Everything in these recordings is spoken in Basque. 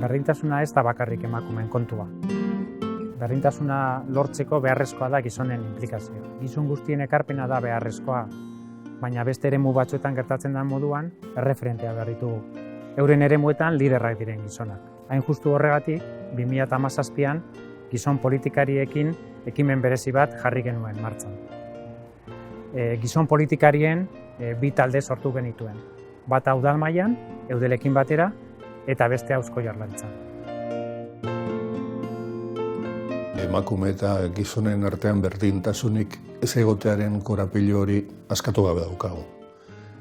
Berdintasuna ez da bakarrik emakumeen kontua. Berdintasuna lortzeko beharrezkoa da gizonen implikazioa. Gizon guztien ekarpena da beharrezkoa, baina beste eremu batzuetan gertatzen den moduan, erreferentea behar ditugu. Euren eremuetan liderrak diren gizonak. Hain justu horregatik, 2017an gizon politikariekin ekimen berezi bat jarri genuen martxan. Gizon politikarien bi talde sortu genituen. Bata udal mailan, Eudelekin batera, eta beste Eusko Jaurlaritzan. Emakume eta gizonen artean berdintasunik ez egotearen korapilo hori askatu gabe daukagu.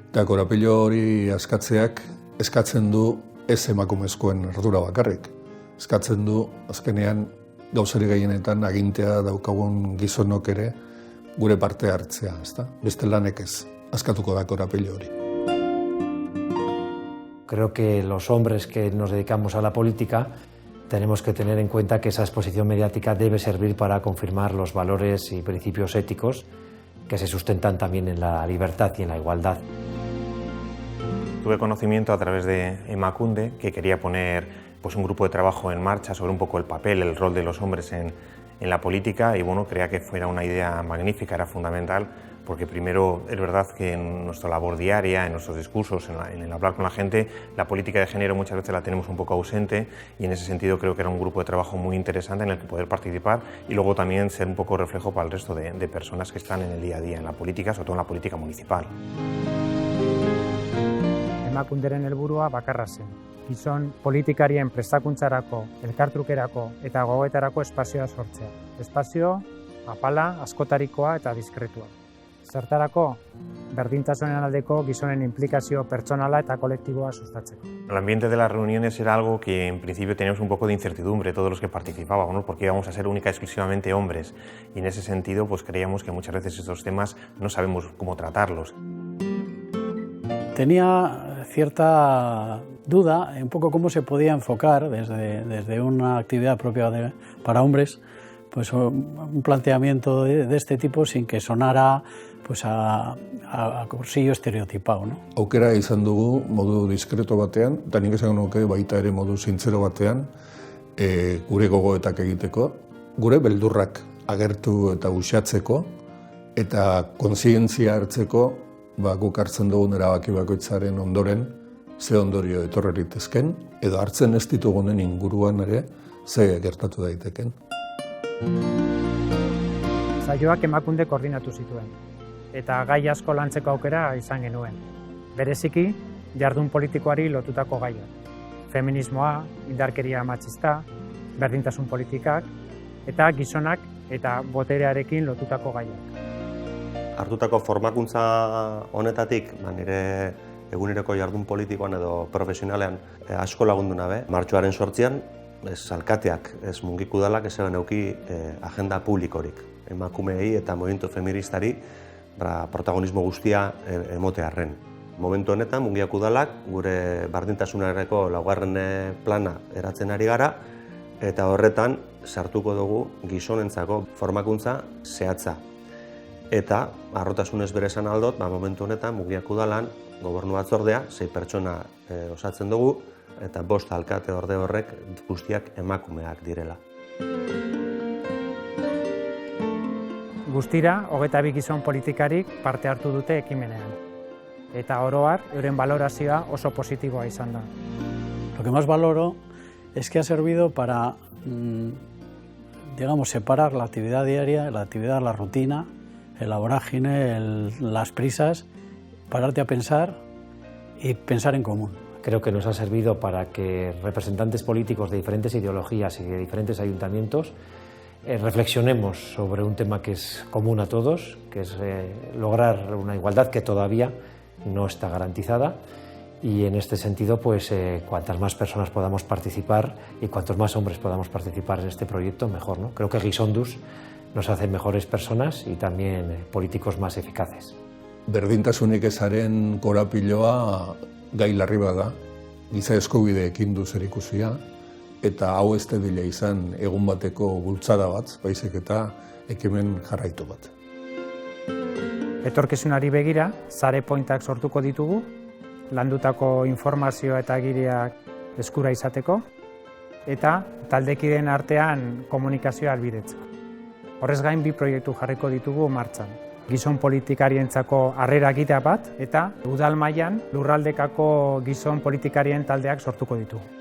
Eta korapilo hori askatzeak eskatzen du ez emakumezkoen ardura bakarrik. Eskatzen du azkenean gauzari gehienetan agintea daukagun gizonok ere gure parte hartzea, ezta? Beste lanek ez askatuko da korapilo hori. Creo que los hombres que nos dedicamos a la política tenemos que tener en cuenta que esa exposición mediática debe servir para confirmar los valores y principios éticos que se sustentan también en la libertad y en la igualdad. Tuve conocimiento a través de Emakunde, que quería poner un grupo de trabajo en marcha sobre un poco el papel, el rol de los hombres en la política, y bueno, creía que fuera una idea magnífica, era fundamental, porque primero es verdad que en nuestra labor diaria, en nuestros discursos, en el hablar con la gente, la política de género muchas veces la tenemos un poco ausente, y en ese sentido creo que era un grupo de trabajo muy interesante en el que poder participar y luego también ser un poco reflejo para el resto de personas que están en el día a día en la política, sobre todo en la política municipal. Emakunderen helburua bakarra zen. Gizon politikarien prestakuntzarako, elkartrukerako eta gogoetarako espazioa sortzea. Espazio apala, askotarikoa eta diskretua. Zertarako, berdintasunen aldeko gizonen implikazio pertsonala eta kolektiboa sustatzeko. El ambiente de las reuniones era algo que en principio teníamos un poco de incertidumbre todos los que participábamos, ¿no? Porque íbamos a ser única y exclusivamente hombres, y en ese sentido pues creíamos que muchas veces estos temas no sabemos cómo tratarlos. Tenía cierta duda un poco cómo se podía enfocar desde una actividad propia para hombres, pues un planteamiento de este tipo sin que sonara pues a cursillo estereotipado, ¿no? Aukera izan dugu modu diskreto batean, eta nik esan nuke baita ere modu zintzero batean, gure gogoetak egiteko, gure beldurrak agertu eta uxatzeko, eta kontzientzia hartzeko, guk hartzen dugun erabaki bakoitzaren ondoren, ze ondorio etorri litezken, edo hartzen ez ditugunen inguruan ere, ze gertatu daiteken. Saioak Emakunde koordinatu zituen, eta gai asko lantzeko aukera izan genuen. Bereziki, jardun politikoari lotutako gaiak. Feminismoa, indarkeria matxista, berdintasun politikak, eta gizonak eta boterearekin lotutako gaiak. Hartutako formakuntza honetatik, nire eguneroko jardun politikoan edo profesionalean asko lagundu nabe. Martxoaren 8an, ez alkateak, ez Mungiko udalak ez eran euki agenda publikorik. Emakumeei eta movimiento feministari protagonismo guztia emotearren. Momentu honetan, Mungiako udalak gure berdintasunerako 2. plana eratzen ari gara, eta horretan sartuko dugu gizonentzako formakuntza zehatza. Eta, harrotasunez bere esan aldot, momentu honetan, Mungiako udalan, gobernu batzordea, 6 pertsona osatzen dugu, eta 5 alkate orde horrek guztiak emakumeak direla. Guztira, 22 gizon politikarik parte hartu dute ekimenean. Eta oro har, euren valorazioa oso positiboa izan da. Lo que más valoro es que ha servido para, digamos, separar la actividad diaria, la rutina, la vorágine, las prisas, pararte a pensar y pensar en común. Creo que nos ha servido para que representantes políticos de diferentes ideologías y de diferentes ayuntamientos reflexionemos sobre un tema que es común a todos, que es lograr una igualdad que todavía no está garantizada, y en este sentido, pues cuantas más personas podamos participar y cuantos más hombres podamos participar en este proyecto, mejor, ¿no? Creo que Gizonduz nos hace mejores personas y también políticos más eficaces. Berdintasunik ezaren korapiloa gai larri bada, giza eskubideekin du zerikusia, eta hau ez dela izan egun bateko bultzada bat, baizik eta ekimen jarraitu bat. Etorkizunari begira, sare pointak sortuko ditugu, landutako informazioa eta agiriak eskura izateko, eta taldekideen artean komunikazioa ahalbidetzeko. Horrez gain 2 proiektu jarriko ditugu martxan. Gizon politikarientzako harrera gida bat eta udal mailan lurraldekako gizon politikarien taldeak sortuko ditugu.